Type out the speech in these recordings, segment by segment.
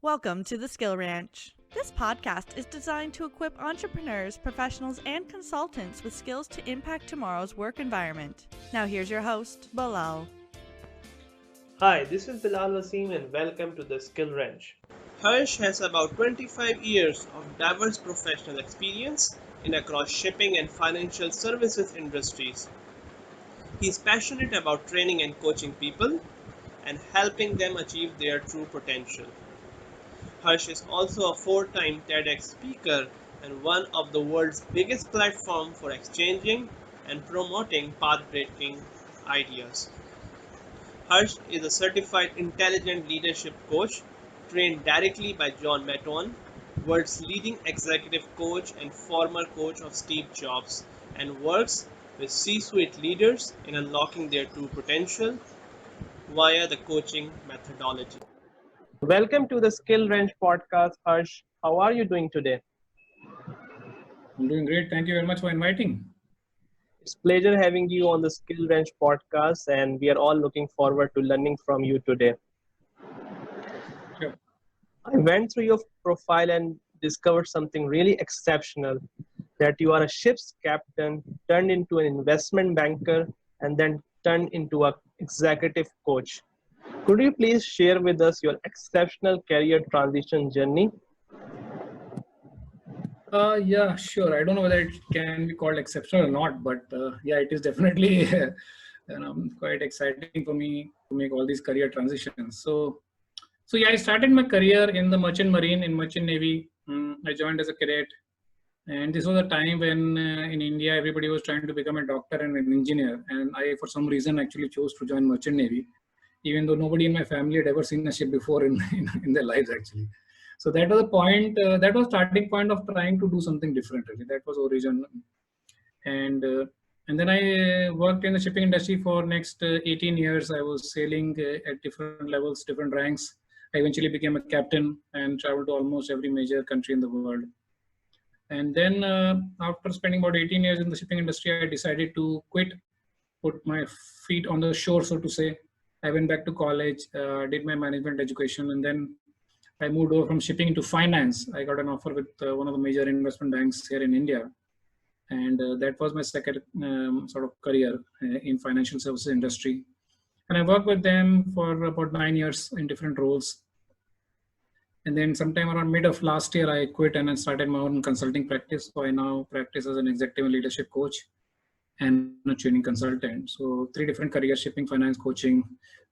Welcome to the SkillRanch. This podcast is designed to equip entrepreneurs, professionals, and consultants with skills to impact tomorrow's work environment. Now here's your host, Bilal. Hi, this is Bilal Wasim and welcome to the SkillRanch. Harsh has about 25 years of diverse professional experience in across shipping and financial services industries. He is passionate about training and coaching people and helping them achieve their true potential. Harsh is also a four-time TEDx speaker and one of the world's biggest platforms for exchanging and promoting path-breaking ideas. Harsh is a certified intelligent leadership coach trained directly by John Maton, world's leading executive coach and former coach of Steve Jobs, and works with C-suite leaders in unlocking their true potential via the coaching methodology. Welcome to the SkillRanch podcast, Harsh. How are you doing today? I'm doing great. Thank you very much for inviting. It's a pleasure having you on the SkillRanch podcast, and we are all looking forward to learning from you today. Sure. I went through your profile and discovered something really exceptional, that you are a ship's captain turned into an investment banker and then turned into an executive coach. Could you please share with us your exceptional career transition journey? Yeah, sure. I don't know whether it can be called exceptional or not, but yeah, it is definitely quite exciting for me to make all these career transitions. So yeah, I started my career in the Merchant Marine, in Merchant Navy. I joined as a cadet, and this was a time when in India everybody was trying to become a doctor and an engineer, and I, for some reason, actually chose to join Merchant Navy, even though nobody in my family had ever seen a ship before in their lives actually. So that was the point, that was starting point of trying to do something different. Really. That was origin. And uh, and then I worked in the shipping industry for next 18 years. I was sailing at different levels, different ranks. I eventually became a captain and traveled to almost every major country in the world. And then after spending about 18 years in the shipping industry, I decided to quit, put my feet on the shore, so to say. I went back to college, did my management education, and then I moved over from shipping into finance. I got an offer with one of the major investment banks here in India. And that was my second sort of career in financial services industry. And I worked with them for about 9 years in different roles. And then sometime around mid of last year, I quit and I started my own consulting practice. So I now practice as an executive and leadership coach and a training consultant. So three different careers: shipping, finance, coaching,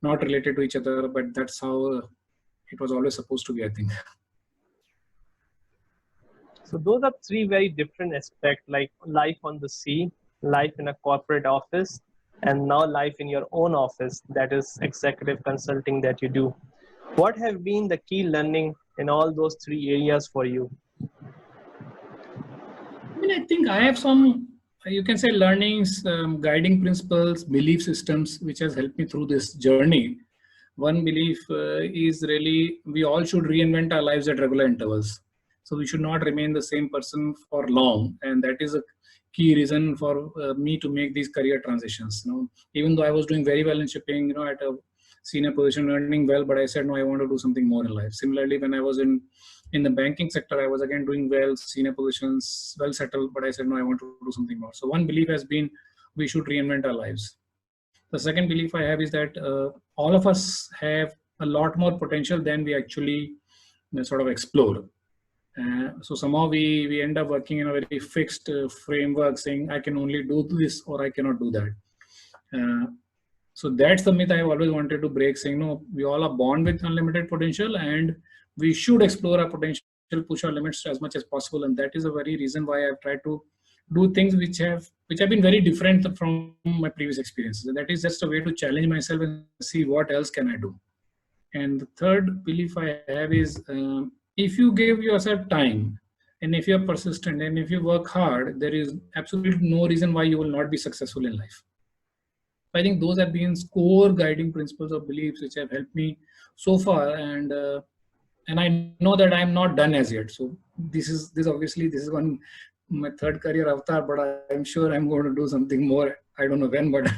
not related to each other, but that's how it was always supposed to be, I think. So those are three very different aspects, like life on the sea, life in a corporate office, and now life in your own office, that is executive consulting that you do. What have been the key learning in all those three areas for you? I mean, I think I have some, you can say, learnings, guiding principles, belief systems, which has helped me through this journey. One belief is really we all should reinvent our lives at regular intervals. So we should not remain the same person for long, and that is a key reason for me to make these career transitions. Even though I was doing very well in shipping, at a senior position, earning well, but I said no, I want to do something more in life. Similarly, when I was in the banking sector, I was again doing well, senior positions, well settled, but I said no, I want to do something more. So one belief has been we should reinvent our lives. The second belief I have is that all of us have a lot more potential than we actually sort of explore. So somehow we end up working in a very fixed framework, saying I can only do this or I cannot do that. So that's the myth I have always wanted to break, saying no, we all are born with unlimited potential and we should explore our potential, push our limits as much as possible. And that is a very reason why I've tried to do things which have been very different from my previous experiences. And that is just a way to challenge myself and see what else can I do. And the third belief I have is if you give yourself time and if you're persistent and if you work hard, there is absolutely no reason why you will not be successful in life. I think those have been core guiding principles or beliefs which have helped me so far, and I know that I'm not done as yet. So this is one my third career avatar, but I'm sure I'm going to do something more. I don't know when, but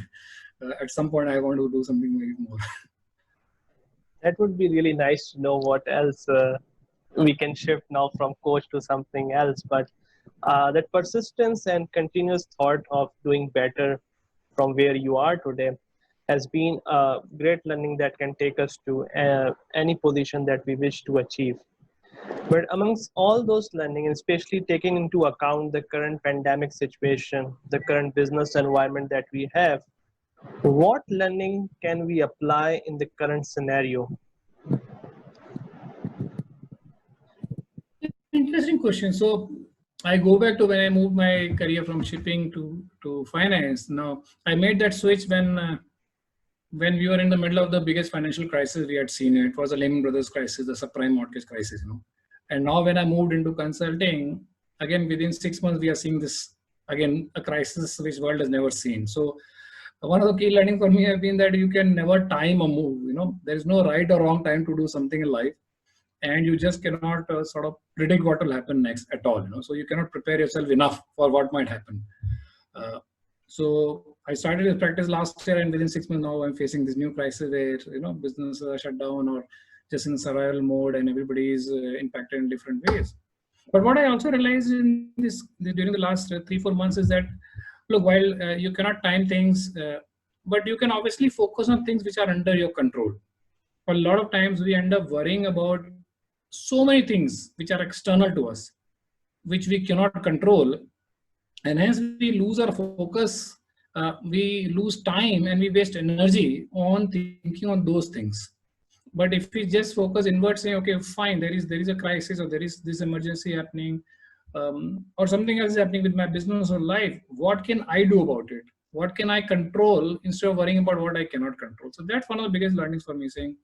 at some point I want to do something maybe more. That would be really nice to know what else we can shift now from coach to something else. But that persistence and continuous thought of doing better from where you are today has been a great learning that can take us to any position that we wish to achieve. But amongst all those learning, and especially taking into account the current pandemic situation, the current business environment that we have, what learning can we apply in the current scenario? Interesting question. So I go back to when I moved my career from shipping to finance. Now I made that switch when we were in the middle of the biggest financial crisis we had seen. It was the Lehman Brothers crisis, the subprime mortgage crisis, And now when I moved into consulting, again within 6 months we are seeing this again a crisis which world has never seen. So one of the key learning for me have been that you can never time a move. There is no right or wrong time to do something in life, and you just cannot sort of predict what will happen next at all. So you cannot prepare yourself enough for what might happen. So I started this practice last year, and within 6 months now I'm facing this new crisis where businesses are shut down or just in survival mode, and everybody is impacted in different ways. But what I also realized in this during the last 3-4 months is that, look, while you cannot time things, but you can obviously focus on things which are under your control. A lot of times we end up worrying about so many things which are external to us, which we cannot control, and hence we lose our focus, we lose time, and we waste energy on thinking on those things. But if we just focus inward, saying, okay, fine, there is a crisis, or there is this emergency happening, or something else is happening with my business or life, what can I do about it? What can I control instead of worrying about what I cannot control? So that's one of the biggest learnings for me, saying,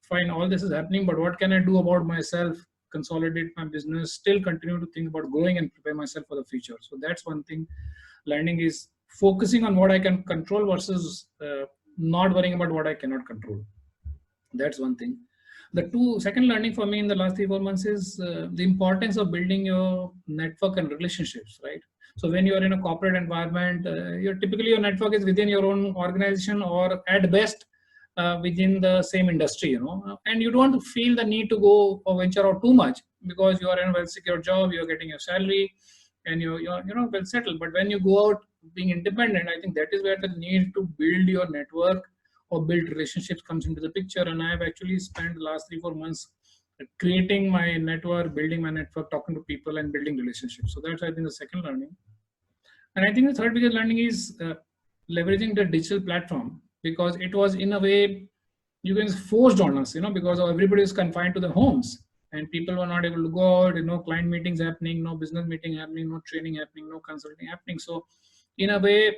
fine, all this is happening, but what can I do about myself, consolidate my business, still continue to think about growing and prepare myself for the future. So that's one thing. Learning is focusing on what I can control versus not worrying about what I cannot control. That's one thing. The second learning for me in the last 3-4 months is the importance of building your network and relationships, right? So when you are in a corporate environment, typically your network is within your own organization, or at best within the same industry, and you don't feel the need to go or venture out too much because you are in a well-secure job, you're getting your salary, and you're well settled. But when you go out being independent, I think that is where the need to build your network or build relationships comes into the picture. And I have actually spent the last 3-4 months creating my network, building my network, talking to people, and building relationships. So that's, I think, the second learning. And I think the third biggest learning is leveraging the digital platform, because it was in a way you can forced on us, because everybody is confined to their homes and people were not able to go out, client meetings happening, no business meeting happening, no training happening, no consulting happening. So in a way,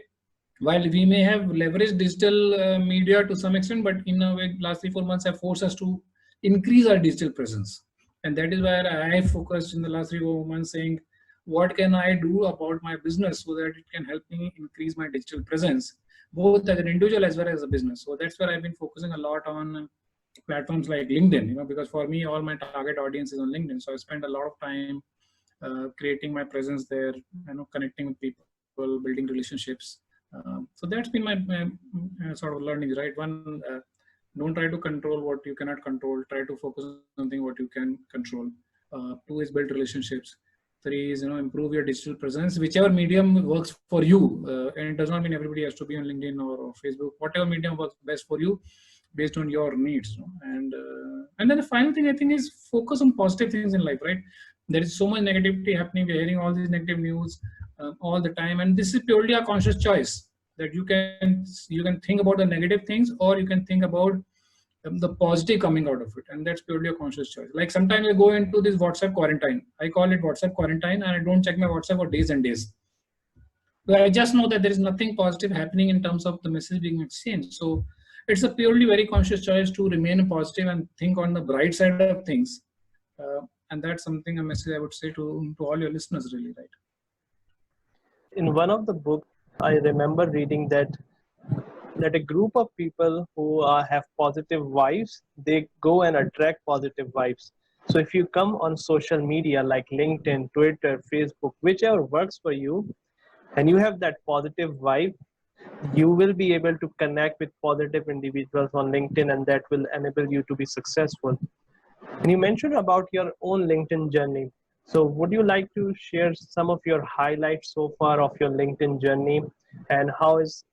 while we may have leveraged digital media to some extent, but in a way, last 3-4 months have forced us to increase our digital presence. And that is where I focused in the last 3-4 months, saying, what can I do about my business so that it can help me increase my digital presence, both as an individual as well as a business. So that's where I've been focusing a lot on platforms like LinkedIn, because for me, all my target audience is on LinkedIn. So I spend a lot of time creating my presence there, connecting with people, building relationships. So that's been my sort of learnings, right? One, don't try to control what you cannot control. Try to focus on something what you can control. 2 is build relationships. 3 is improve your digital presence, whichever medium works for you. And it does not mean everybody has to be on LinkedIn or Facebook. Whatever medium works best for you, based on your needs. And then the final thing I think is focus on positive things in life, right? There is so much negativity happening. We're hearing all these negative news all the time, and this is purely a conscious choice that you can think about the negative things, or you can think about the positive coming out of it, and that's purely a conscious choice. Like sometimes I go into this WhatsApp quarantine. I call it WhatsApp quarantine, and I don't check my WhatsApp for days and days. But I just know that there is nothing positive happening in terms of the message being exchanged. So it's a purely very conscious choice to remain positive and think on the bright side of things. And that's something, a message I would say to all your listeners, really, right? In one of the books, I remember reading that a group of people who have positive vibes, they go and attract positive vibes. So if you come on social media like LinkedIn, Twitter, Facebook, whichever works for you, and you have that positive vibe, You will be able to connect with positive individuals on LinkedIn, and that will enable you to be successful. And you mentioned about your own LinkedIn journey. So would you like to share some of your highlights so far of your LinkedIn journey, and has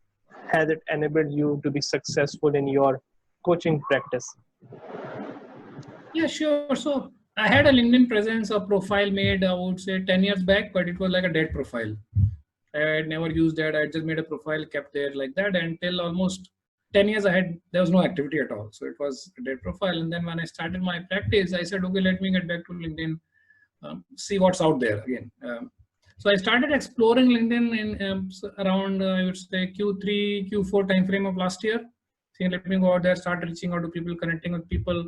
it enabled you to be successful in your coaching practice? Yeah, sure. So I had a LinkedIn presence, a profile made, I would say 10 years back, but it was like a dead profile. I had never used that. I just made a profile, kept there like that until almost 10 years ahead, there was no activity at all. So it was a dead profile. And then when I started my practice, I said, okay, let me get back to LinkedIn, see what's out there again. So I started exploring LinkedIn in around, I would say Q3, Q4 timeframe of last year. Saying, let me go out there, start reaching out to people, connecting with people.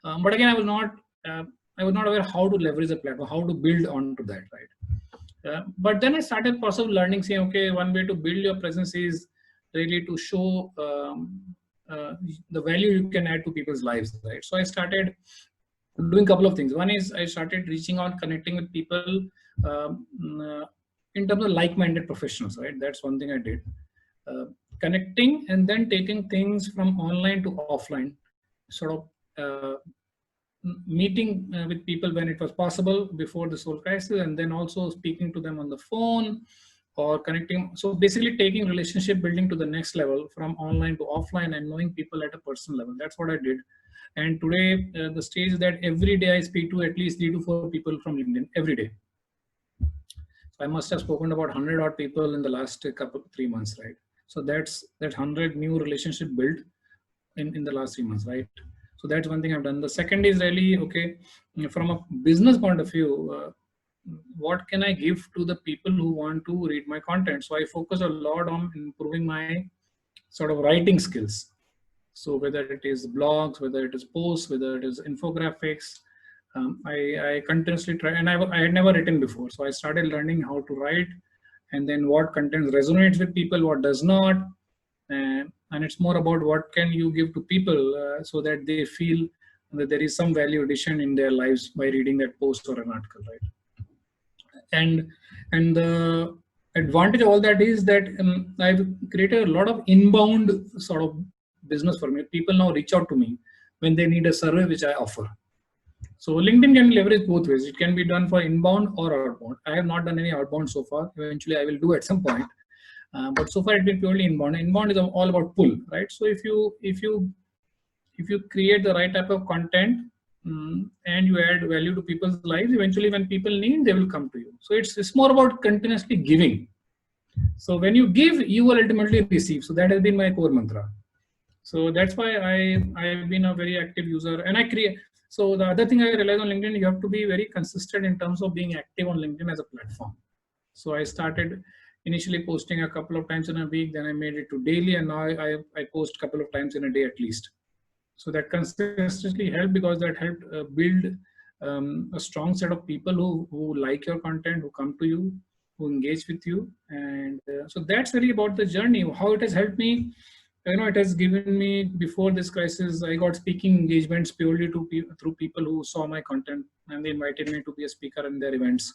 But again, I was not aware how to leverage the platform, how to build onto that, right? But then I started process of learning, saying, okay, one way to build your presence is really to show the value you can add to people's lives, right? So I started doing a couple of things. One is I started reaching out, connecting with people um, uh, in terms of like-minded professionals, right? That's one thing I did. Connecting and then taking things from online to offline, sort of meeting with people when it was possible before this whole crisis, and then also speaking to them on the phone or connecting. So basically taking relationship building to the next level from online to offline and knowing people at a personal level. That's what I did. And today the stage is that every day I speak to at least 3 to 4 people from LinkedIn every day. So I must have spoken to about 100 odd people in the last 3 months, right? So that's that 100 new relationship built in the last 3 months, right? So that's one thing I've done. The second is really, okay, from a business point of view, what can I give to the people who want to read my content? So I focus a lot on improving my sort of writing skills. So whether it is blogs, whether it is posts, whether it is infographics, I continuously try, and I had never written before. So I started learning how to write, and then what content resonates with people, what does not. And it's more about what can you give to people so that they feel that there is some value addition in their lives by reading that post or an article, right? And the advantage of all that is that I've created a lot of inbound sort of business for me. People now reach out to me when they need a survey which I offer. So LinkedIn can be leveraged both ways. It can be done for inbound or outbound. I have not done any outbound so far. Eventually I will do at some point. But so far it's been purely inbound. Inbound is all about pull, right? So if you create the right type of content and you add value to people's lives, eventually when people need, they will come to you. So it's more about continuously giving. So when you give, you will ultimately receive. So that has been my core mantra. So that's why I've been a very active user, and I create. So the other thing I realized on LinkedIn, you have to be very consistent in terms of being active on LinkedIn as a platform. So I started initially posting a couple of times in a week, then I made it to daily, and now I post a couple of times in a day at least. So that consistently helped, because that helped build a strong set of people who like your content, who come to you, who engage with you. And so that's really about the journey, how it has helped me. It has given me, before this crisis, I got speaking engagements purely through people who saw my content and they invited me to be a speaker in their events.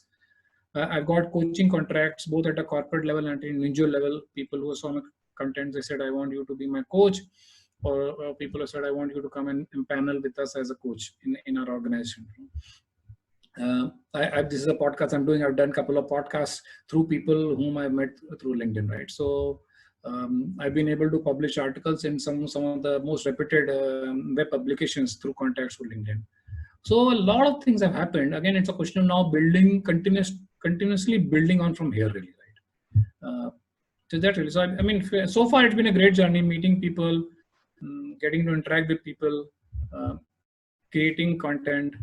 I've got coaching contracts both at a corporate level and individual level. People who saw my content, they said, I want you to be my coach. Or people who said, I want you to come and panel with us as a coach in our organization. This is a podcast I'm doing. I've done a couple of podcasts through people whom I've met through LinkedIn, right? So I've been able to publish articles in some of the most reputed web publications through contacts through LinkedIn. So a lot of things have happened. Again, it's a question of now continuously building on from here, really, right? So that really. So I mean, so far it's been a great journey, meeting people, getting to interact with people, creating content.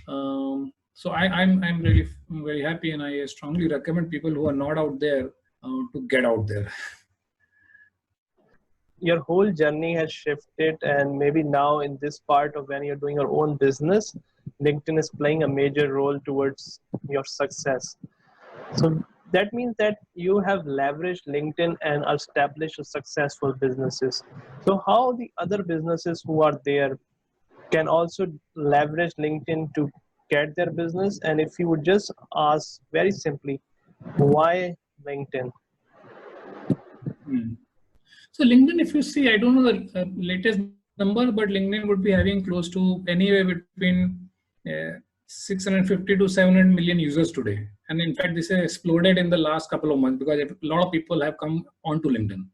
So I'm really very happy, and I strongly recommend people who are not out there to get out there. Your whole journey has shifted, and maybe now in this part of when you're doing your own business, LinkedIn is playing a major role towards your success. So that means that you have leveraged LinkedIn and established successful businesses. So how the other businesses who are there can also leverage LinkedIn to get their business? And if you would just ask very simply, why LinkedIn? So LinkedIn, if you see, I don't know the latest number, but LinkedIn would be having close to anywhere between 650 to 700 million users today. And in fact, this has exploded in the last couple of months because a lot of people have come onto LinkedIn.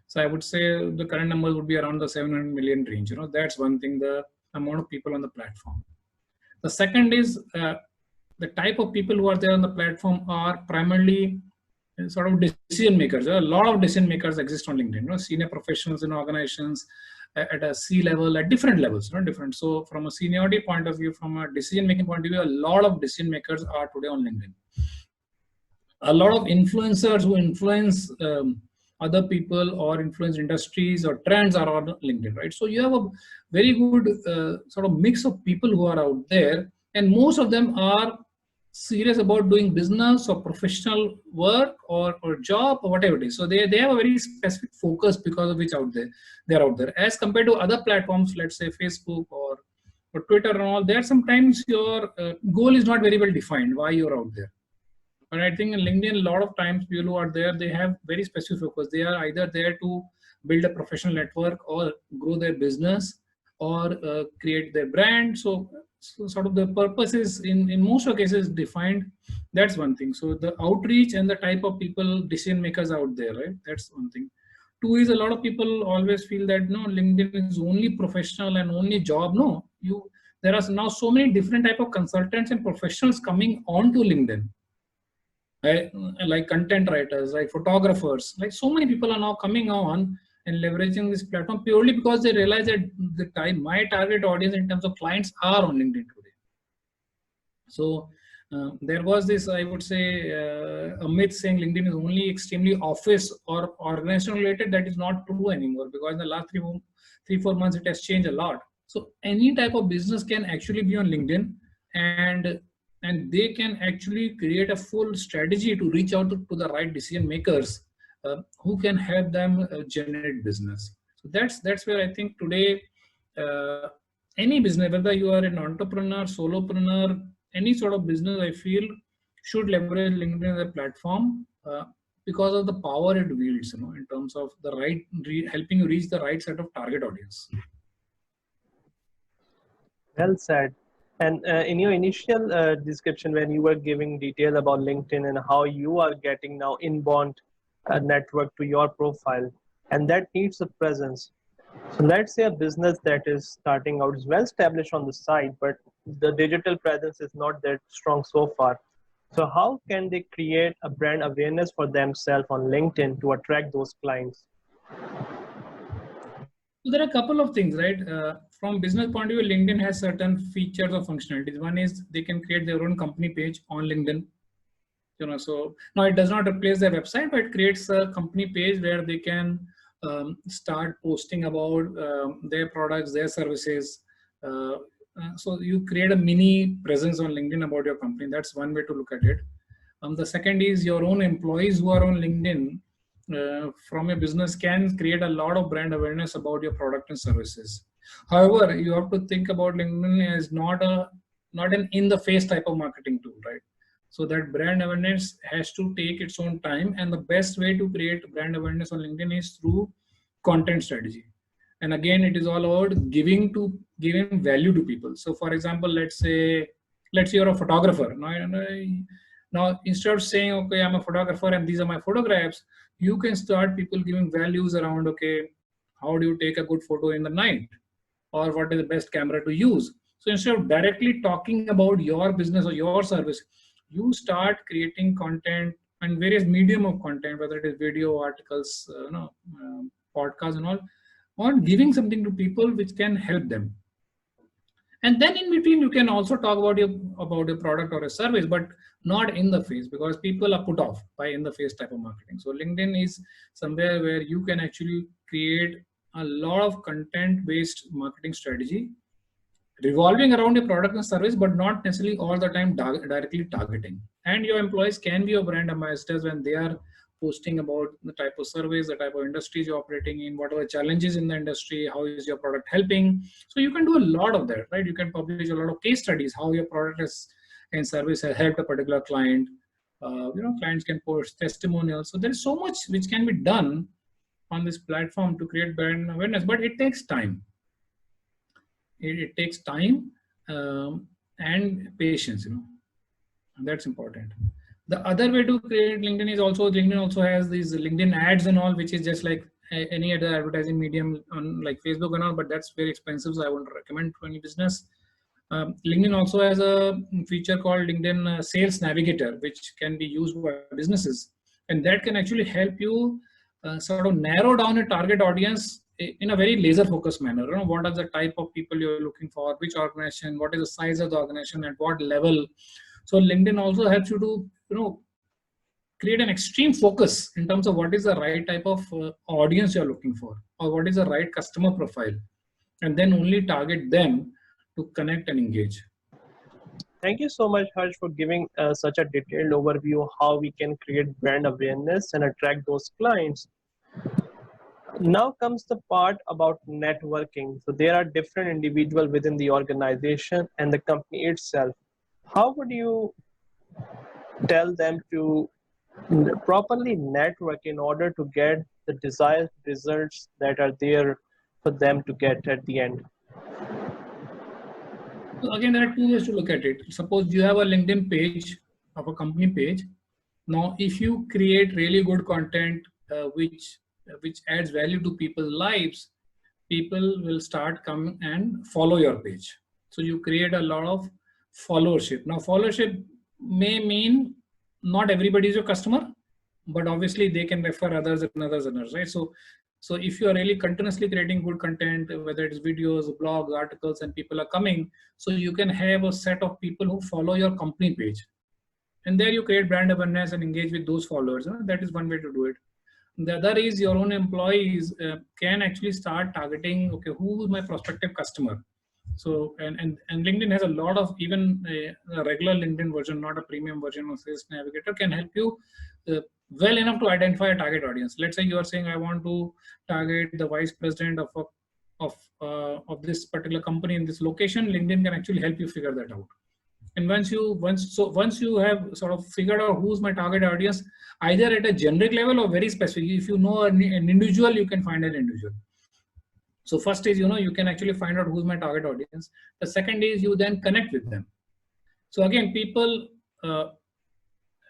So I would say the current number would be around the 700 million range. That's one thing, the amount of people on the platform. The second is the type of people who are there on the platform are primarily sort of decision makers. A lot of decision makers exist on LinkedIn. Senior professionals in organizations at a C level, at different levels, different. So from a seniority point of view, from a decision making point of view, a lot of decision makers are today on LinkedIn. A lot of influencers who influence other people or influence industries or trends are on LinkedIn, right? So you have a very good sort of mix of people who are out there, and most of them are serious about doing business or professional work or job or whatever it is. So they have a very specific focus because of which they're out there. As compared to other platforms, let's say Facebook or Twitter and all, there sometimes your goal is not very well defined why you're out there. But I think in LinkedIn, a lot of times people who are there, they have very specific focus. They are either there to build a professional network or grow their business or create their brand. So sort of the purpose is in most of cases defined. That's one thing. So the outreach and the type of people, decision makers out there, right? That's one thing. Two is a lot of people always feel that no, LinkedIn is only professional and only job. No, there are now so many different type of consultants and professionals coming onto LinkedIn. Like content writers, like photographers, like so many people are now coming on and leveraging this platform purely because they realize that my target audience in terms of clients are on LinkedIn today. So there was this, I would say, a myth saying LinkedIn is only extremely office or organizational related. That is not true anymore, because in the last 3-4 months it has changed a lot. So any type of business can actually be on LinkedIn, and they can actually create a full strategy to reach out to the right decision makers who can help them generate business. So that's where I think today any business, whether you are an entrepreneur, solopreneur, any sort of business, I feel should leverage LinkedIn as a platform because of the power it wields, in terms of the helping you reach the right set of target audience. Well said. And in your initial description, when you were giving detail about LinkedIn and how you are getting now inbound network to your profile, and that needs a presence. So let's say a business that is starting out is well established on the site, but the digital presence is not that strong so far. So how can they create a brand awareness for themselves on LinkedIn to attract those clients? So there are a couple of things, right? From business point of view, LinkedIn has certain features or functionalities. One is they can create their own company page on LinkedIn. So now it does not replace their website, but it creates a company page where they can start posting about their products, their services. So you create a mini presence on LinkedIn about your company. That's one way to look at it. The second is your own employees who are on LinkedIn from a business can create a lot of brand awareness about your product and services. However, you have to think about LinkedIn as not an in-the-face type of marketing tool, right? So that brand awareness has to take its own time, and the best way to create brand awareness on LinkedIn is through content strategy. And again, it is all about giving value to people. So for example, let's say you're a photographer. Now instead of saying, okay, I'm a photographer and these are my photographs, you can start people giving values around, okay, how do you take a good photo in the night? Or what is the best camera to use? So instead of directly talking about your business or your service, you start creating content and various medium of content, whether it is video, articles, podcasts and all, on giving something to people which can help them. And then in between, you can also talk about your product or a service, but not in the face, because people are put off by in the face type of marketing. So LinkedIn is somewhere where you can actually create a lot of content based marketing strategy revolving around your product and service, but not necessarily all the time directly targeting. And your employees can be your brand ambassadors when they are posting about the type of service, the type of industries you're operating in, what are the challenges in the industry, how is your product helping. So you can do a lot of that, right? You can publish a lot of case studies, how your product and service has helped a particular client. Clients can post testimonials. So there is so much which can be done on this platform to create brand awareness, but it takes time. It takes time and patience, and that's important. The other way to create LinkedIn is also, LinkedIn also has these LinkedIn ads and all, which is just like any other advertising medium on like Facebook and all, but that's very expensive, so I won't recommend to any business. LinkedIn also has a feature called LinkedIn Sales Navigator, which can be used by businesses, and that can actually help you sort of narrow down a target audience in a very laser focused manner. What are the type of people you're looking for, which organization, what is the size of the organization, at what level. So LinkedIn also helps you to create an extreme focus in terms of what is the right type of audience you're looking for, or what is the right customer profile, and then only target them to connect and engage. Thank you so much, Harsh, for giving such a detailed overview of how we can create brand awareness and attract those clients. Now comes the part about networking. So there are different individuals within the organization and the company itself. How would you tell them to properly network in order to get the desired results that are there for them to get at the end? So again, there are two ways to look at it. Suppose you have a LinkedIn page of a company page. Now, if you create really good content which adds value to people's lives, people will start coming and follow your page. So you create a lot of followership. Now, followership may mean not everybody is your customer, but obviously they can refer others and others and others, right? So if you are really continuously creating good content, whether it's videos, blogs, articles, and people are coming, so you can have a set of people who follow your company page. And there you create brand awareness and engage with those followers. That is one way to do it. The other is your own employees can actually start targeting, okay, who is my prospective customer? So, and LinkedIn has a lot of, even a regular LinkedIn version, not a premium version of Sales Navigator, can help you well enough to identify a target audience. Let's say you are saying, I want to target the vice president of this particular company in this location. LinkedIn can actually help you figure that out. And once you have sort of figured out who's my target audience, either at a generic level or very specific, if you know an individual, you can find an individual. So first is, you can actually find out who's my target audience. The second is you then connect with them. So again, people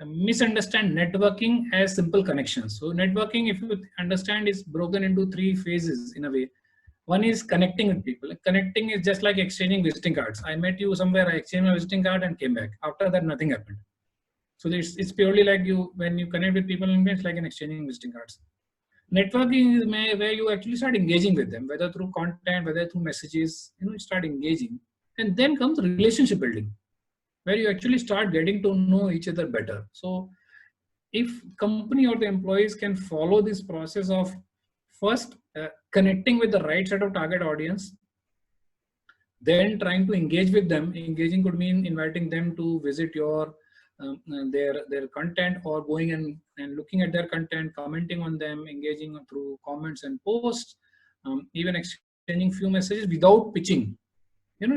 misunderstand networking as simple connections. So networking, if you understand, is broken into three phases in a way. One is connecting with people. Connecting is just like exchanging visiting cards. I met you somewhere, I exchanged my visiting card and came back. After that, nothing happened. So it's purely like when you connect with people, it's like an exchanging visiting cards. Networking is where you actually start engaging with them, whether through content, whether through messages, you start engaging. And then comes relationship building, where you actually start getting to know each other better. So if company or the employees can follow this process of first connecting with the right set of target audience, then trying to engage with them. Engaging could mean inviting them to visit your their content, or going and looking at their content, commenting on them, engaging through comments and posts, even exchanging few messages without pitching,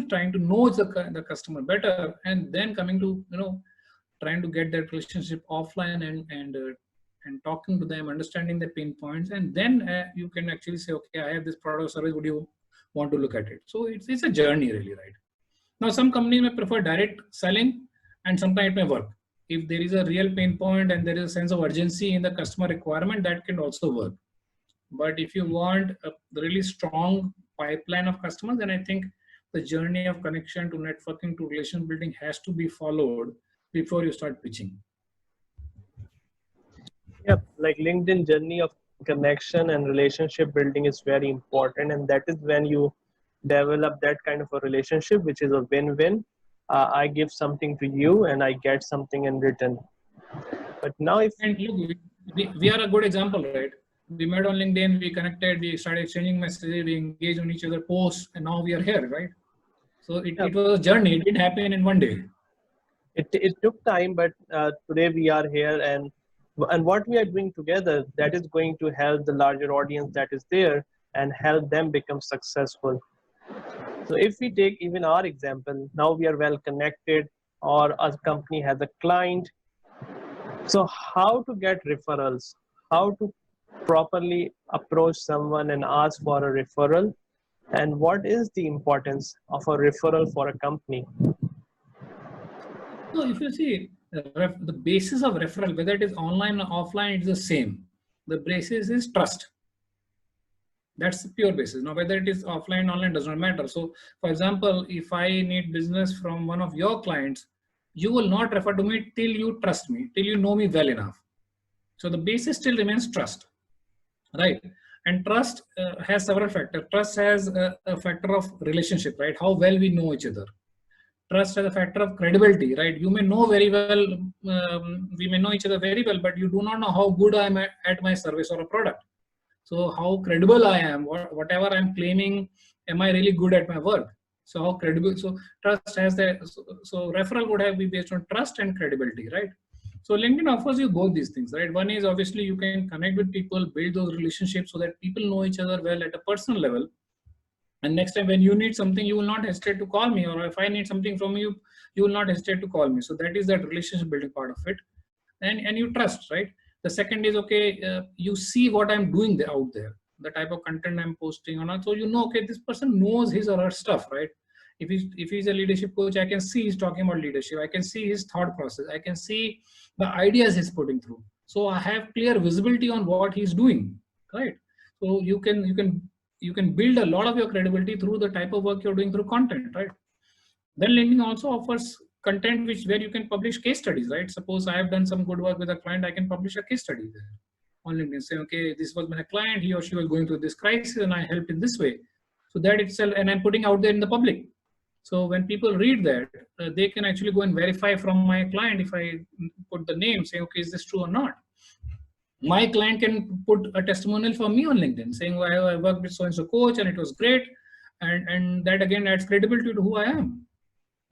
trying to know the customer better, and then coming to trying to get that relationship offline and talking to them, understanding the pain points, and then you can actually say, okay, I have this product or service, would you want to look at it? So it's a journey really, right? Now some companies may prefer direct selling, and sometimes it may work. If there is a real pain point and there is a sense of urgency in the customer requirement, that can also work. But if you want a really strong pipeline of customers, then I think the journey of connection to networking to relation building has to be followed before you start pitching. Yep, like LinkedIn journey of connection and relationship building is very important, and that is when you develop that kind of a relationship, which is a win-win. I give something to you and I get something in return. But now if and look, we are a good example, right? We met on LinkedIn, we connected, we started exchanging messages, we engaged on each other posts, and now we are here, right? So it was a journey. It didn't happen in one day. It took time, but today we are here, and what we are doing together, that is going to help the larger audience that is there and help them become successful. So if we take even our example, now we are well connected, or a company has a client. So how to get referrals, how to properly approach someone and ask for a referral? And what is the importance of a referral for a company? So if you see the basis of referral, whether it is online or offline, it's the same. The basis is trust. That's the pure basis. Now, whether it is offline, online does not matter. So, for example, if I need business from one of your clients, you will not refer to me till you trust me, till you know me well enough. So the basis still remains trust, right? And trust has several factors. Trust has a factor of relationship, right? How well we know each other. Trust as a factor of credibility, right? You may know very well, we may know each other very well, but you do not know how good I am at my service or a product. So how credible I am, whatever I'm claiming, am I really good at my work? So how credible, so trust has that, so referral would have be based on trust and credibility, right? So LinkedIn offers you both these things, right? One is obviously you can connect with people, build those relationships so that people know each other well at a personal level. And next time when you need something, you will not hesitate to call me, or if I need something from you, you will not hesitate to call me. So that is that relationship building part of it. And you trust, right? The second is, okay, you see what I'm doing out there, the type of content I'm posting or not. So you know, okay, this person knows his or her stuff, right? If he's a leadership coach, I can see he's talking about leadership. I can see his thought process. I can see the ideas he's putting through. So I have clear visibility on what he's doing, right? So you can build a lot of your credibility through the type of work you're doing through content, right? Then LinkedIn also offers content where you can publish case studies, right? Suppose I have done some good work with a client, I can publish a case study there on LinkedIn. Say, okay, this was my client, he or she was going through this crisis, and I helped in this way. So that itself, and I'm putting out there in the public. So when people read that, they can actually go and verify from my client if I put the name, say, okay, is this true or not? My client can put a testimonial for me on LinkedIn saying, well, I worked with so-and-so coach and it was great. And that again adds credibility to who I am.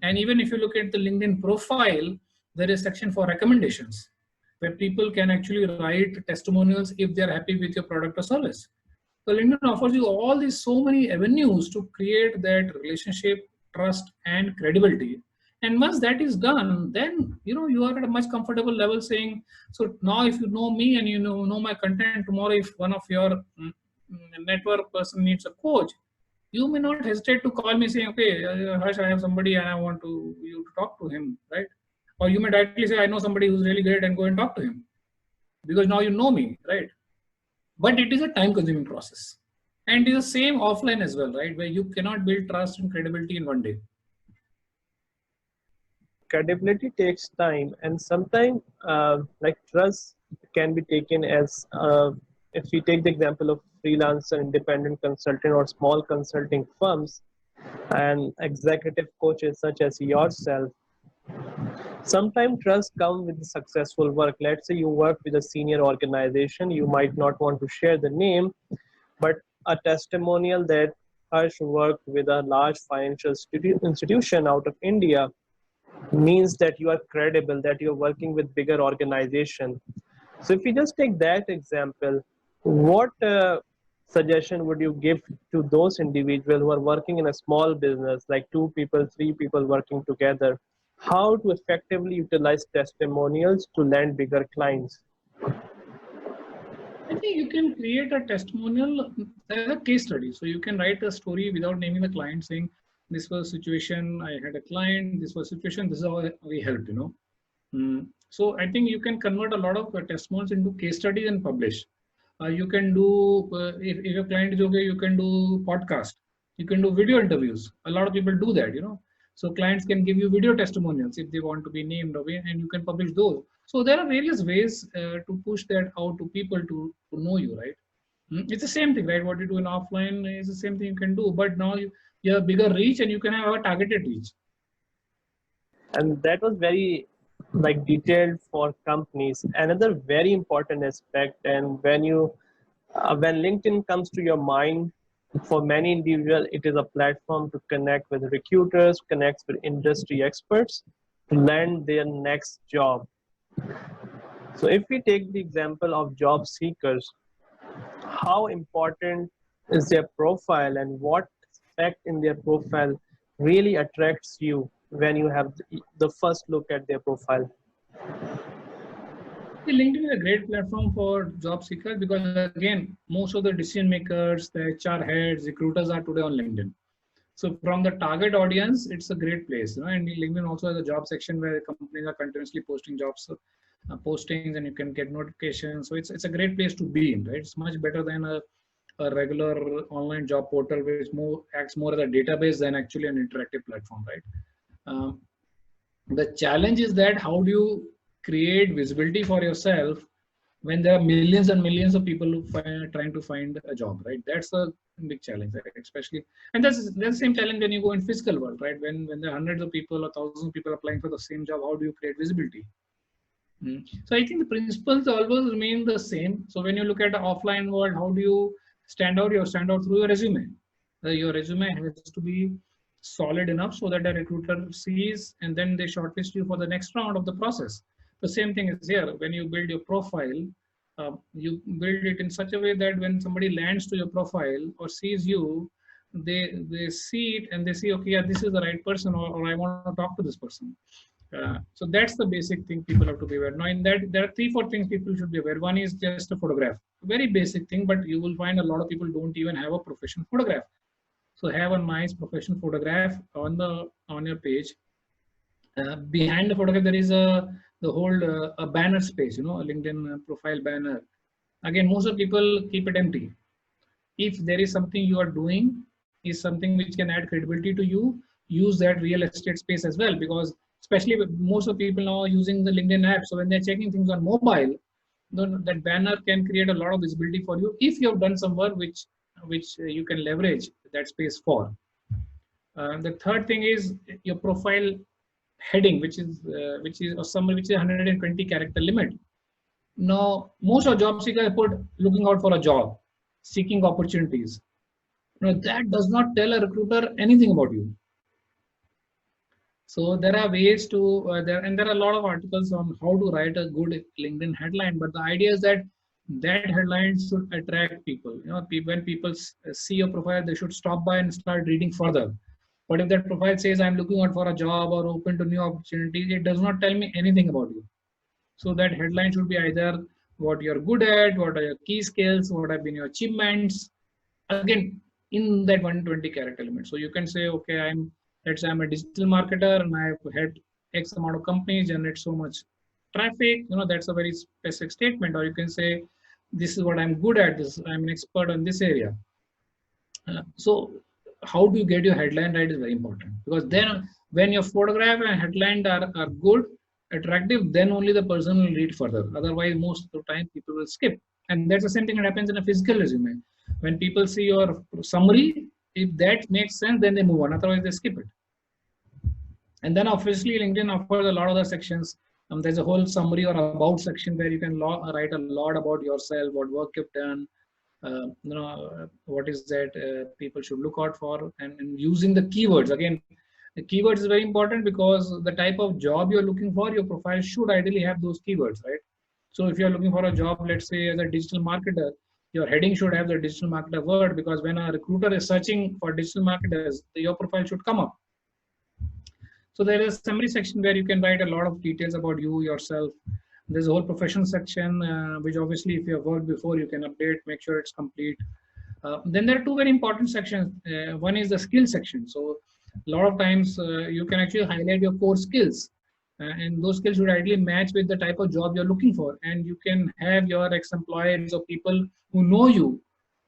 And even if you look at the LinkedIn profile, there is a section for recommendations where people can actually write testimonials if they're happy with your product or service. So LinkedIn offers you all these so many avenues to create that relationship, trust, and credibility. And once that is done, then you are at a much comfortable level saying, so now if you know me and you know my content, tomorrow if one of your network person needs a coach, you may not hesitate to call me saying, okay, Harsh, I have somebody and I want you to talk to him, right? Or you may directly say, I know somebody who's really great, and go and talk to him because now you know me, right? But it is a time-consuming process. And it is the same offline as well, right? Where you cannot build trust and credibility in one day. Credibility takes time, and sometimes like trust can be taken as if we take the example of freelancer, independent consultant, or small consulting firms and executive coaches such as yourself. Sometimes trust comes with successful work. Let's say you work with a senior organization, you might not want to share the name, but a testimonial that Harsh worked with a large financial institution out of India means that you are credible, that you're working with bigger organization. So if we just take that example, what suggestion would you give to those individuals who are working in a small business, like 2 people, 3 people working together, how to effectively utilize testimonials to land bigger clients? I think you can create a testimonial as a case study. So you can write a story without naming the client, saying, this was a situation, I had a client, this was a situation, this is how we helped, So I think you can convert a lot of testimonials into case studies and publish. You can do, if your client is okay, you can do podcast. You can do video interviews. A lot of people do that, So clients can give you video testimonials if they want to be named away, and you can publish those. So there are various ways to push that out to people to know you, right? It's the same thing, right? What you do in offline is the same thing you can do, but now you have bigger reach and you can have a targeted reach. And that was very detailed for companies. Another very important aspect, and when LinkedIn comes to your mind, for many individuals, it is a platform to connect with recruiters, connect with industry experts to land their next job. So if we take the example of job seekers, how important is their profile, and what aspect in their profile really attracts you when you have the first look at their profile? LinkedIn is a great platform for job seekers because again, most of the decision makers, the HR heads, recruiters are today on LinkedIn. So from the target audience, it's a great place. And LinkedIn also has a job section where companies are continuously posting jobs postings, and you can get notifications. So it's a great place to be in, right? It's much better than a regular online job portal, which more acts more as a database than actually an interactive platform, right? Um, the challenge is that how do you create visibility for yourself when there are millions and millions of people who trying to find a job, right? That's a big challenge, right? Especially, and that's the same challenge when you go in physical world, right? When there are hundreds of people or thousands of people applying for the same job, how do you create visibility? So I think the principles always remain the same. So when you look at the offline world, how do you stand out? You stand out through your resume. Your resume has to be solid enough so that the recruiter sees, and then they shortlist you for the next round of the process. The same thing is here. When you build your profile, you build it in such a way that when somebody lands to your profile or sees you, they see it and they see, okay, yeah, this is the right person, or I want to talk to this person. So that's the basic thing people have to be aware. Now, in that, there are 3, 4 things people should be aware. One is just a photograph, very basic thing, but you will find a lot of people don't even have a professional photograph. So have a nice professional photograph on your page. Behind the photograph, there is the whole a banner space, a LinkedIn profile banner. Again, most of people keep it empty. If there is something you are doing, is something which can add credibility to you, use that real estate space as well, because especially most of people now are using the LinkedIn app. So when they're checking things on mobile, that banner can create a lot of visibility for you if you have done some work which you can leverage that space for. The third thing is your profile heading, which is a summary, which is 120 character limit. Now, most of job seekers put looking out for a job, seeking opportunities. Now, that does not tell a recruiter anything about you. So there are ways to there are a lot of articles on how to write a good LinkedIn headline. But the idea is that that headline should attract people. When people see your profile, they should stop by and start reading further. But if that profile says I'm looking out for a job or open to new opportunities, it does not tell me anything about you. So that headline should be either what you're good at, what are your key skills, what have been your achievements. Again, in that 120 character limit. So you can say, okay, let's say I'm a digital marketer and I've had X amount of companies, generate so much traffic. That's a very specific statement. Or you can say, this is what I'm good at. I'm an expert on this area. So how do you get your headline right is very important, because then when your photograph and headline are good, attractive, then only the person will read further. Otherwise, most of the time people will skip. And that's the same thing that happens in a physical resume. When people see your summary, if that makes sense, then they move on. Otherwise, they skip it. And then obviously LinkedIn offers a lot of other sections. There's a whole summary or about section where you can write a lot about yourself, what work you've done, what is that people should look out for, and using the keywords. Again, the keywords is very important, because the type of job you're looking for, your profile should ideally have those keywords, right? So if you're looking for a job, let's say as a digital marketer, your heading should have the digital marketer word, because when a recruiter is searching for digital marketers, your profile should come up. So there is a summary section where you can write a lot of details about you, yourself. There's a whole professional section, which obviously if you have worked before, you can update, make sure it's complete. Then there are 2 very important sections. One is the skill section. So a lot of times you can actually highlight your core skills. And those skills should ideally match with the type of job you're looking for. And you can have your ex-employees or people who know you,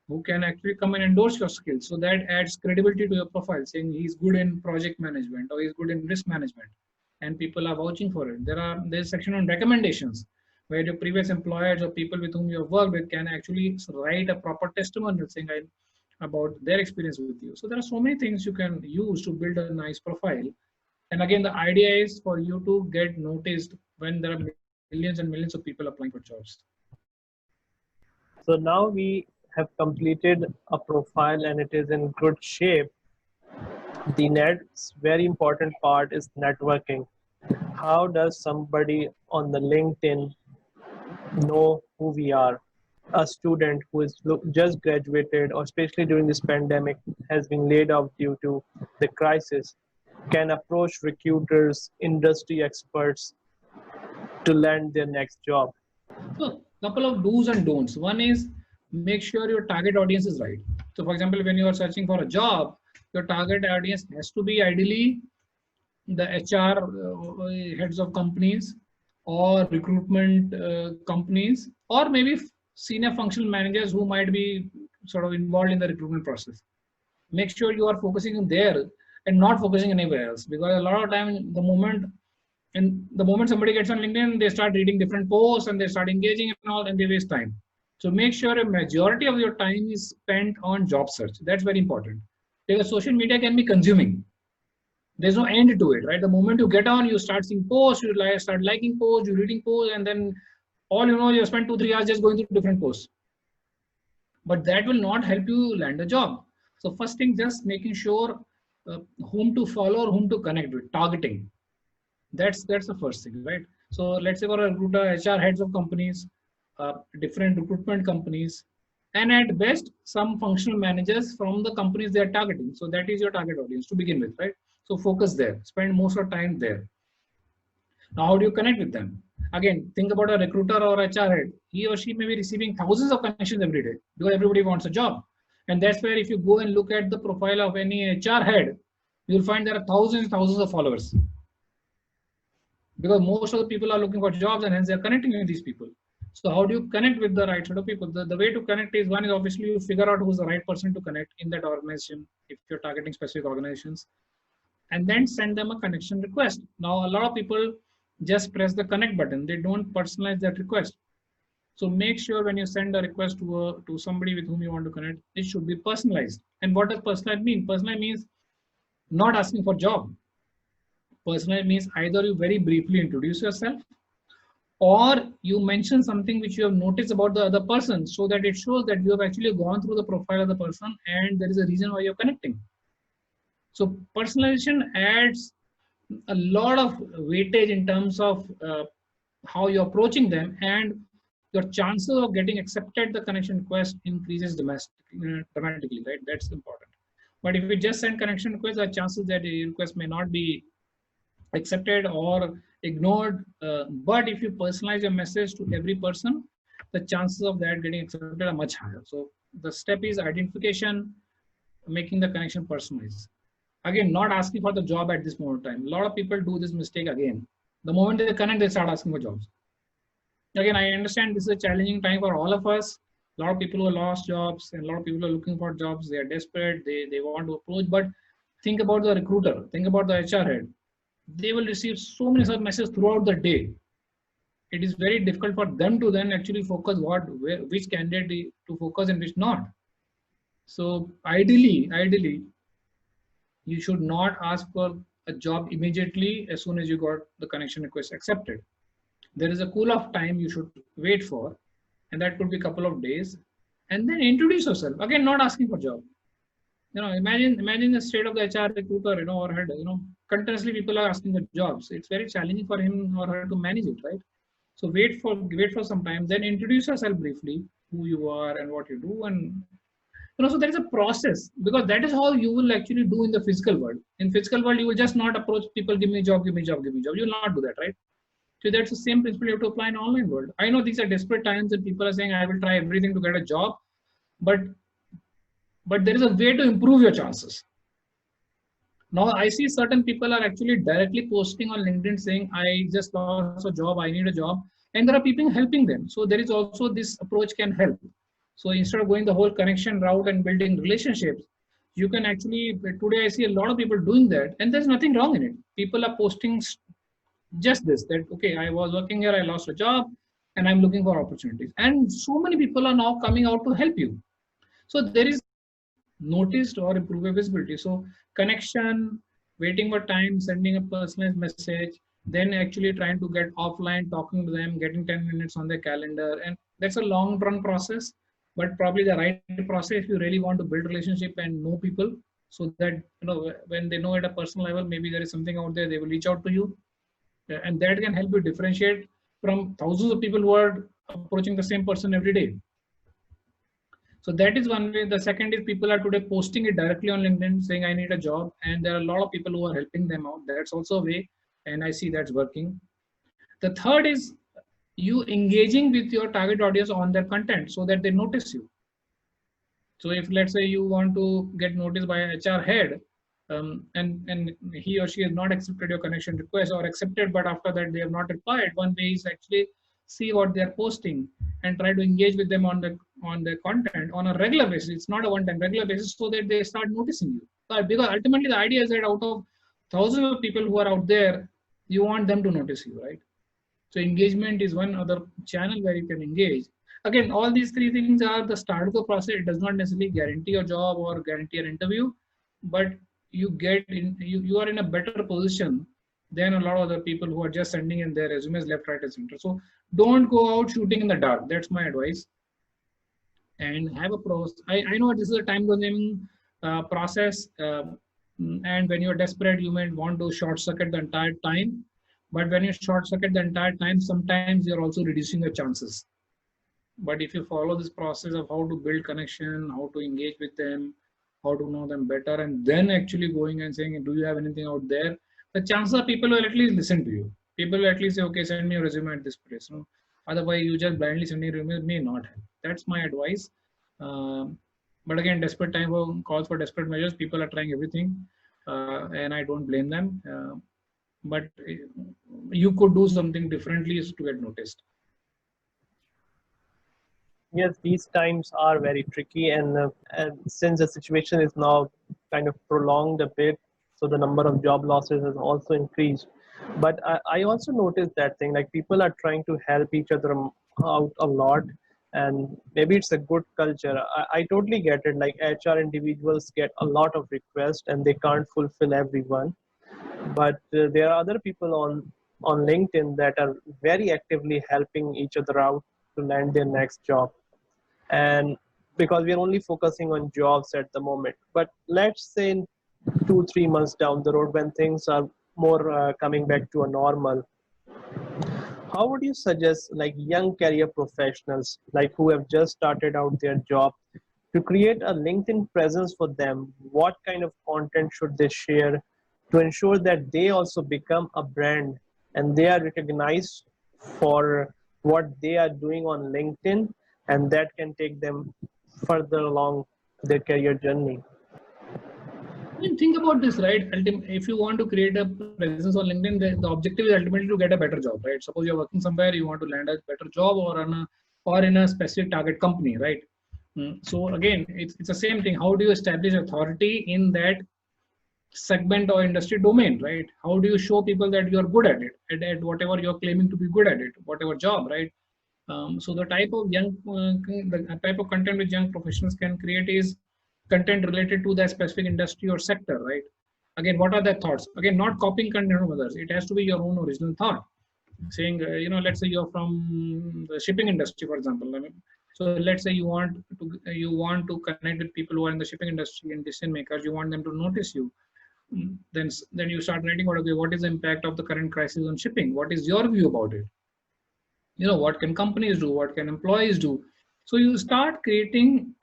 who can actually come and endorse your skills. So that adds credibility to your profile, saying he's good in project management or he's good in risk management, and people are vouching for it. There's a section on recommendations, where your previous employers or people with whom you have worked with can actually write a proper testimonial saying about their experience with you. So there are so many things you can use to build a nice profile. And again, the idea is for you to get noticed when there are millions and millions of people applying for jobs. So now we have completed a profile and it is in good shape. The next very important part is networking. How does somebody on the LinkedIn know who we are? A student who is just graduated, or especially during this pandemic, has been laid off due to the crisis, can approach recruiters, industry experts to land their next job. So couple of do's and don'ts. One is make sure your target audience is right. So for example, when you are searching for a job, your target audience has to be ideally the HR heads of companies or recruitment companies, or maybe senior functional managers who might be sort of involved in the recruitment process. Make sure you are focusing on there and not focusing anywhere else, because a lot of time the moment somebody gets on LinkedIn, they start reading different posts and they start engaging and all, and they waste time. So make sure a majority of your time is spent on job search. That's very important, because social media can be consuming. There's no end to it, right? The moment you get on, you start seeing posts, you start liking posts, you're reading posts, and then all you know, you spend 2-3 hours just going through different posts. But that will not help you land a job. So first thing, just making sure whom to follow or whom to connect with, targeting. That's the first thing, right? So let's say for a recruiter, HR heads of companies, different recruitment companies, and at best some functional managers from the companies they are targeting. So that is your target audience to begin with, right? So focus there, spend most of time there. Now how do you connect with them? Again, think about a recruiter or HR head. He or she may be receiving thousands of connections every day because everybody wants a job. And that's where if you go and look at the profile of any HR head, you'll find there are thousands and thousands of followers, because most of the people are looking for jobs and hence they're connecting with these people. So how do you connect with the right set of people? The way to connect is, one is obviously you figure out who's the right person to connect in that organization if you're targeting specific organizations, and then send them a connection request. Now a lot of people just press the connect button, they don't personalize that request. So make sure when you send a request to somebody with whom you want to connect, it should be personalized. And what does personalized mean? Personalized means not asking for job. Personalized means either you very briefly introduce yourself, or you mention something which you have noticed about the other person, so that it shows that you have actually gone through the profile of the person and there is a reason why you're connecting. So personalization adds a lot of weightage in terms of how you're approaching them, and your chances of getting accepted the connection request increases dramatically, right? That's important. But if you just send connection request, the chances that the request may not be accepted or ignored. But if you personalize your message to every person, the chances of that getting accepted are much higher. So the step is identification, making the connection personalized. Again, not asking for the job at this moment in time. A lot of people do this mistake again. The moment they connect, they start asking for jobs. Again, I understand this is a challenging time for all of us. A lot of people who lost jobs and a lot of people are looking for jobs. They are desperate. They want to approach. But think about the recruiter. Think about the HR head. They will receive so many such messages throughout the day. It is very difficult for them to then actually focus which candidate to focus and which not. So ideally, you should not ask for a job immediately as soon as you got the connection request accepted. There is a cool off time you should wait for, and that could be a couple of days, and then introduce yourself. Again, not asking for job. Imagine the state of the HR recruiter, or head, continuously people are asking the jobs. It's very challenging for him or her to manage it, right? So wait for some time, then introduce yourself briefly, who you are and what you do, and so there is a process, because that is how you will actually do in the physical world. In physical world, you will just not approach people, give me a job, give me a job, give me a job. You will not do that, right? So that's the same principle you have to apply in online world. I know these are desperate times and people are saying, I will try everything to get a job, but there is a way to improve your chances. Now I see certain people are actually directly posting on LinkedIn saying, I just lost a job, I need a job, and there are people helping them. So there is also this approach can help. So instead of going the whole connection route and building relationships, you can actually, today I see a lot of people doing that, and there's nothing wrong in it. People are posting just this, that, okay, I was working here, I lost a job, and I'm looking for opportunities. And so many people are now coming out to help you. So there is noticed or improved visibility. So connection, waiting for time, sending a personalized message, then actually trying to get offline, talking to them, getting 10 minutes on their calendar. And that's a long run process, but probably the right process if you really want to build relationship and know people, so that when they know at a personal level, maybe there is something out there, they will reach out to you, and that can help you differentiate from thousands of people who are approaching the same person every day. So that is one way. The second is people are today posting it directly on LinkedIn saying I need a job, and there are a lot of people who are helping them out. That's also a way, and I see that's working. The third is you engaging with your target audience on their content so that they notice you. So if let's say you want to get noticed by a HR head, and he or she has not accepted your connection request, or accepted but after that they have not replied, one way is actually see what they are posting and try to engage with them on the content on a regular basis. It's not a one-time, regular basis, so that they start noticing you. But because ultimately the idea is that out of thousands of people who are out there, you want them to notice you, right? So engagement is one other channel where you can engage. Again, all these three things are the start of the process. It does not necessarily guarantee a job or guarantee an interview, but you are in a better position than a lot of other people who are just sending in their resumes left, right, and center. So don't go out shooting in the dark. That's my advice. And have a process. I know this is a time-consuming process, and when you're desperate, you might want to short circuit the entire time. But when you short circuit the entire time, sometimes you're also reducing your chances. But if you follow this process of how to build connection, how to engage with them, how to know them better, and then actually going and saying, do you have anything out there? The chances are people will at least listen to you. People will at least say, okay, send me a resume at this place. No? Otherwise, you just blindly sending resumes may not help. That's my advice. But again, desperate time calls for desperate measures. People are trying everything, and I don't blame them. But you could do something differently to get noticed. Yes, these times are very tricky, and since the situation is now kind of prolonged a bit, so the number of job losses has also increased. But I also noticed that thing, like people are trying to help each other out a lot, and maybe it's a good culture. I totally get it. Like HR individuals get a lot of requests, and they can't fulfill everyone. But there are other people on LinkedIn that are very actively helping each other out to land their next job. And because we're only focusing on jobs at the moment, but let's say in 2-3 months down the road, when things are more coming back to a normal, how would you suggest like young career professionals like who have just started out their job to create a LinkedIn presence for them? What kind of content should they share to ensure that they also become a brand and they are recognized for what they are doing on LinkedIn, and that can take them further along their career journey? I mean, think about this, right? If you want to create a presence on LinkedIn, the objective is ultimately to get a better job, right? Suppose you're working somewhere, you want to land a better job or in a specific target company, right? So again, it's the same thing. How do you establish authority in that segment or industry domain, right? How do you show people that you're good at it, at whatever you're claiming to be good at it, whatever job, right? So the type of the type of content which young professionals can create is content related to that specific industry or sector, right? Again, what are their thoughts? Again, not copying content from others. It has to be your own original thought. Saying, let's say you're from the shipping industry, for example. I mean, so let's say you want to connect with people who are in the shipping industry and decision makers. You want them to notice you. Then you start writing about, okay, what is the impact of the current crisis on shipping? What is your view about it? What can companies do? What can employees do? So you start creating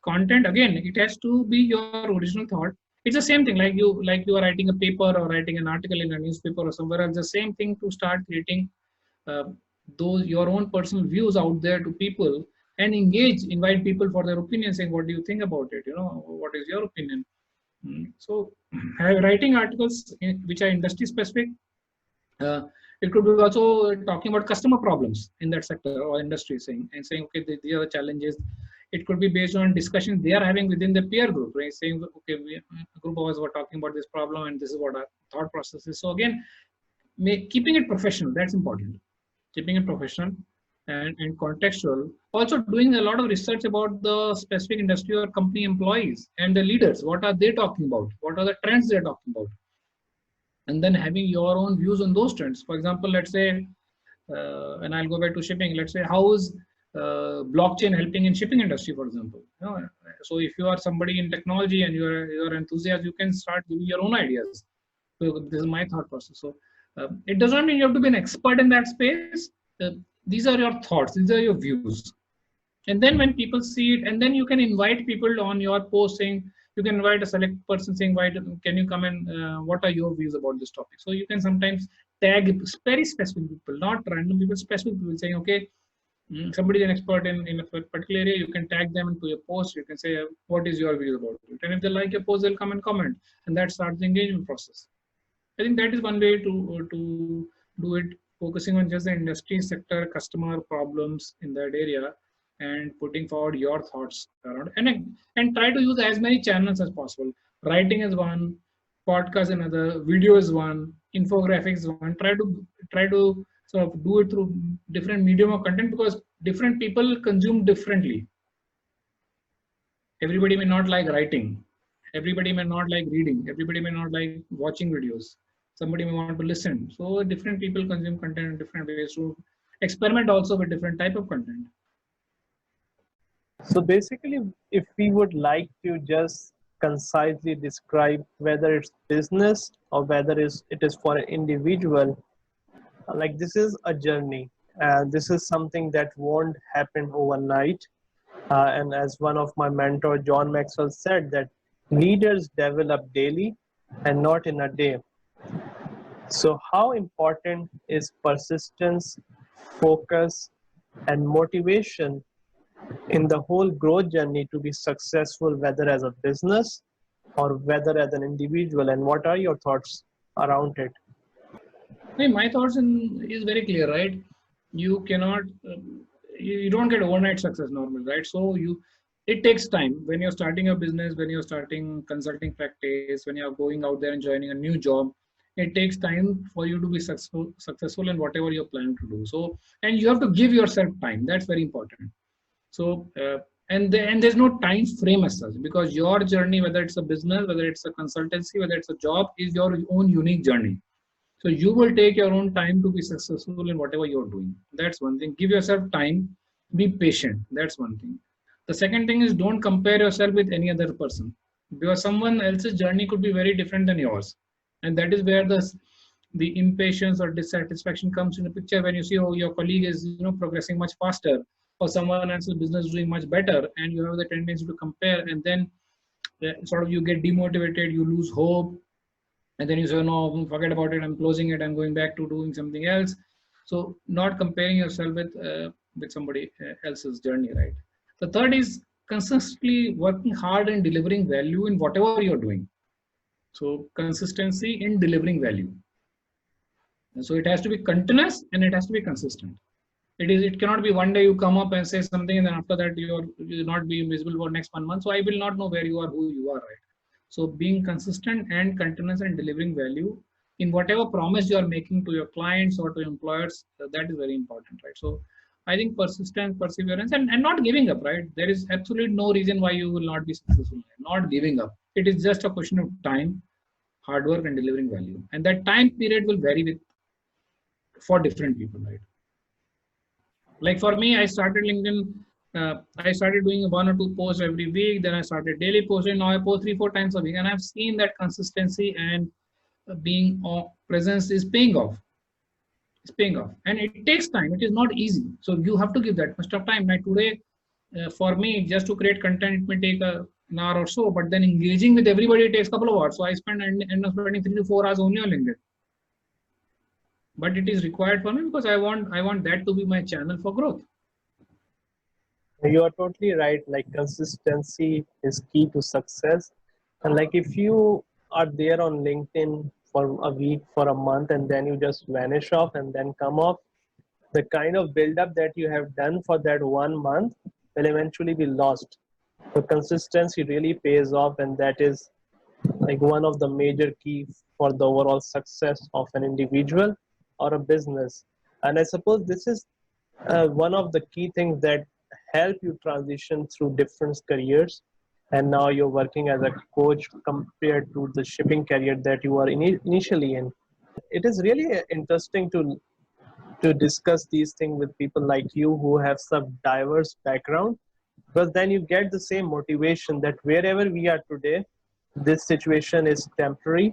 content. Again, it has to be your original thought. It's the same thing like you are writing a paper or writing an article in a newspaper or somewhere else. The same thing to start creating uh, those your own personal views out there to people and invite people for their opinion, saying, what do you think about it? What is your opinion? So writing articles which are industry specific. It could be also talking about customer problems in that sector or industry, saying, okay, these are the challenges. It could be based on discussions they are having within the peer group, right? Saying, okay, a group of us were talking about this problem and this is what our thought process is. So again, keeping it professional, that's important. Keeping it professional and contextual. Also doing a lot of research about the specific industry or company employees and the leaders. What are they talking about? What are the trends they're talking about? And then having your own views on those trends. For example, let's say, and I'll go back to shipping. Let's say, how is blockchain helping in shipping industry, for example? So if you are somebody in technology and you're enthusiast, you can start giving your own ideas. So this is my thought process. So it does not mean you have to be an expert in that space. These are your thoughts. These are your views. And then when people see it, and then you can invite people on your post saying, You can invite a select person saying, why can you come and what are your views about this topic? So you can sometimes tag very specific people, not random people, specific people saying, okay, somebody is an expert in a particular area, you can tag them into your post. You can say, what is your view about it? And if they like your post, they'll come and comment, and that starts the engagement process. I think that is one way to do it, focusing on just the industry sector, customer problems in that area, and putting forward your thoughts around, and try to use as many channels as possible. Writing is one, podcast another, video is one, infographics is one. Try to sort of do it through different medium of content, because different people consume differently. Everybody may not like writing. Everybody may not like reading. Everybody may not like watching videos. Somebody may want to listen. So different people consume content in different ways. So experiment also with different type of content. So basically, if we would like to just concisely describe whether it's business or whether it is for an individual, like this is a journey, and this is something that won't happen overnight. And as one of my mentor, John Maxwell, said, that leaders develop daily and not in a day. So how important is persistence, focus, and motivation in the whole growth journey to be successful, whether as a business or whether as an individual? And what are your thoughts around it? My thoughts is very clear, right? You cannot, you don't get overnight success normally, right? So it takes time when you're starting a business, when you're starting consulting practice, when you're going out there and joining a new job. It takes time for you to be successful in whatever you're planning to do. So, and you have to give yourself time. That's very important. So, and there's no time frame as such, because your journey, whether it's a business, whether it's a consultancy, whether it's a job, is your own unique journey. So you will take your own time to be successful in whatever you're doing. That's one thing. Give yourself time. Be patient. That's one thing. The second thing is, don't compare yourself with any other person, because someone else's journey could be very different than yours. And that is where the impatience or dissatisfaction comes in the picture, when you see, oh, your colleague is progressing much faster, or someone else's business is doing much better, and you have the tendency to compare, and then sort of you get demotivated, you lose hope, and then you say, no, forget about it, I'm closing it, I'm going back to doing something else. So not comparing yourself with somebody else's journey, right? The third is consistently working hard and delivering value in whatever you're doing. So consistency in delivering value. So it has to be continuous and it has to be consistent. It cannot be one day you come up and say something, and then after that you'll not be visible for next 1 month. So I will not know where you are, who you are, right? So being consistent and continuous and delivering value in whatever promise you are making to your clients or to employers, that is very important, right? So I think persistence, perseverance, and not giving up, right? There is absolutely no reason why you will not be successful. Not giving up. It is just a question of time, hard work, and delivering value. And that time period will vary for different people, right? Like for me, I started LinkedIn. I started doing 1 or 2 posts every week. Then I started daily posting. Now I post 3-4 times a week, and I've seen that consistency and being presence is paying off. It's paying off, and it takes time. It is not easy. So you have to give that much of time. Like today, for me, just to create content, it may take an hour or so. But then engaging with everybody takes a couple of hours. So I end up spending 3 to 4 hours only on LinkedIn. But it is required for me, because I want that to be my channel for growth. You are totally right. Like consistency is key to success. And like if you are there on LinkedIn for a week, for a month, and then you just vanish off and then come off, the kind of build-up that you have done for that 1 month will eventually be lost. So consistency really pays off, and that is like one of the major keys for the overall success of an individual or a business. And I suppose this is one of the key things that help you transition through different careers. And now you're working as a coach compared to the shipping career that you were initially in. It is really interesting to discuss these things with people like you who have some diverse background, because then you get the same motivation that wherever we are today, this situation is temporary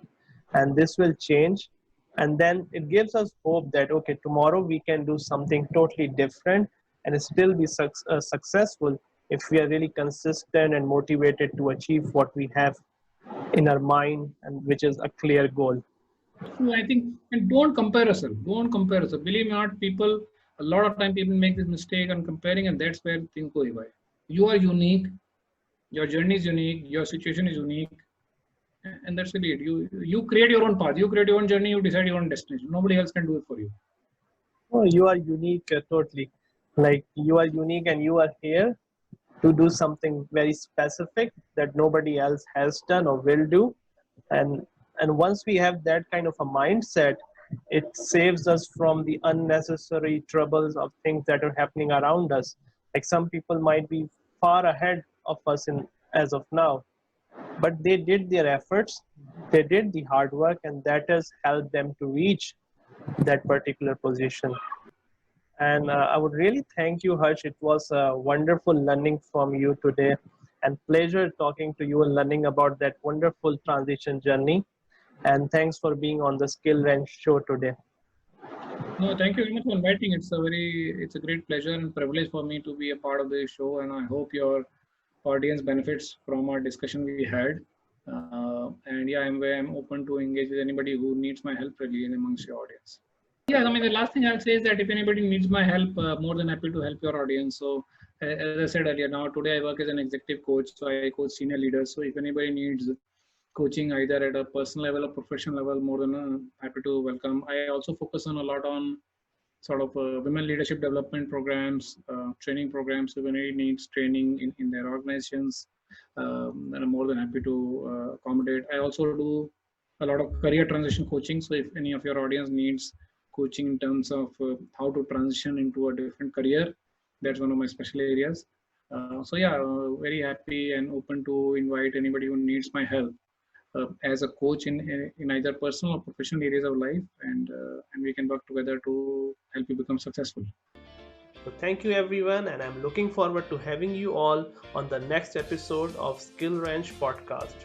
and this will change. And then it gives us hope that, okay, tomorrow we can do something totally different and still be successful if we are really consistent and motivated to achieve what we have in our mind, and which is a clear goal. So I think, and don't compare yourself. Don't compare yourself. Believe me or not, people, a lot of time people make this mistake on comparing, and that's where things go away. You are unique. Your journey is unique. Your situation is unique, and that's really it. You create your own path. You create your own journey. You decide your own destination. Nobody else can do it for you. Oh, you are unique, totally. Like you are unique, and you are here to do something very specific that nobody else has done or will do. And once we have that kind of a mindset, it saves us from the unnecessary troubles of things that are happening around us. Like some people might be far ahead of us in as of now, but they did their efforts, they did the hard work, and that has helped them to reach that particular position. And I would really thank you, Harsh. It was wonderful learning from you today, and pleasure talking to you and learning about that wonderful transition journey. And thanks for being on the Skill Ranch show today. No, thank you very much for inviting. It's a great pleasure and privilege for me to be a part of the show, and I hope your audience benefits from our discussion we had. And yeah, I'm open to engage with anybody who needs my help really in amongst your audience. Yeah, I mean, the last thing I'll say is that if anybody needs my help, more than happy to help your audience. So, as I said earlier, now today I work as an executive coach, so I coach senior leaders. So, if anybody needs coaching either at a personal level or professional level, more than happy to welcome. I also focus on a lot on sort of women leadership development programs, training programs. If anybody needs training in their organizations, and I'm more than happy to accommodate. I also do a lot of career transition coaching. So if any of your audience needs coaching in terms of how to transition into a different career, that's one of my special areas. So yeah, very happy and open to invite anybody who needs my help as a coach in either personal or professional areas of life, and we can work together to help you become successful. So thank you everyone, and I'm looking forward to having you all on the next episode of Skill Ranch podcast.